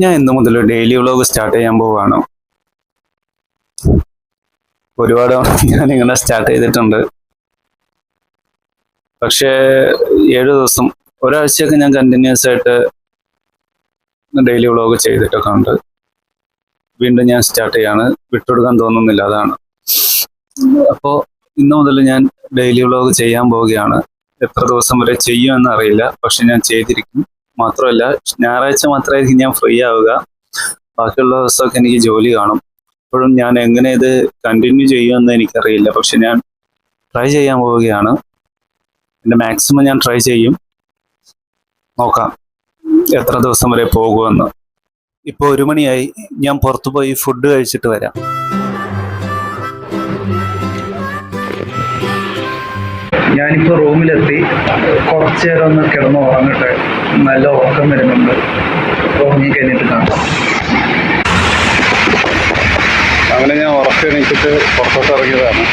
ഞാൻ ഇന്നു മുതൽ ഡെയിലി വ്ളോഗ് സ്റ്റാർട്ട് ചെയ്യാൻ പോവുകയാണ്. ഒരുപാട് ഞാൻ ഇങ്ങനെ സ്റ്റാർട്ട് ചെയ്തിട്ടുണ്ട്. പക്ഷേ 7 ദിവസം ഒരാഴ്ചയൊക്കെ ഞാൻ കണ്ടിന്യൂസ് ആയിട്ട് ഡെയിലി വ്ളോഗ് ചെയ്തിട്ടൊക്കെ ഉണ്ട്. വീണ്ടും ഞാൻ സ്റ്റാർട്ട് ചെയ്യാണ്. വിട്ടുകൊടുക്കാൻ തോന്നുന്നില്ല, അതാണ്. അപ്പോൾ ഇന്നു മുതൽ ഞാൻ ഡെയിലി വ്ളോഗ് ചെയ്യാൻ പോവുകയാണ്. എത്ര ദിവസം വരെ ചെയ്യുമെന്ന് അറിയില്ല, പക്ഷെ ഞാൻ ചെയ്തിരിക്കും. മാത്രമല്ല, ഞായറാഴ്ച മാത്രമായിരിക്കും ഞാൻ ഫ്രീ ആവുക. ബാക്കിയുള്ള ദിവസമൊക്കെ എനിക്ക് ജോലി കാണും. ഇപ്പോഴും ഞാൻ എങ്ങനെ ഇത് കണ്ടിന്യൂ ചെയ്യുമെന്ന് എനിക്കറിയില്ല, പക്ഷെ ഞാൻ ട്രൈ ചെയ്യാൻ പോവുകയാണ്. എൻ്റെ മാക്സിമം ഞാൻ ട്രൈ ചെയ്യും. നോക്കാം എത്ര ദിവസം വരെ പോകുമെന്ന്. ഇപ്പോൾ 1 മണിയായി. ഞാൻ പുറത്തു പോയി ഫുഡ് കഴിച്ചിട്ട് വരാം. ഞാനിപ്പോൾ റൂമിലെത്തി. കുറച്ച് നേരം ഒന്ന് കിടന്ന് ഉറങ്ങട്ടെ. നല്ല ഉറക്കം വരുന്നുണ്ട്. ഉറങ്ങി കഴിഞ്ഞിട്ട് കാണാം. അങ്ങനെ ഞാൻ ഉറക്കം എണീച്ചിട്ട് പുറത്തോട്ട് ഇറങ്ങിയതാണ്.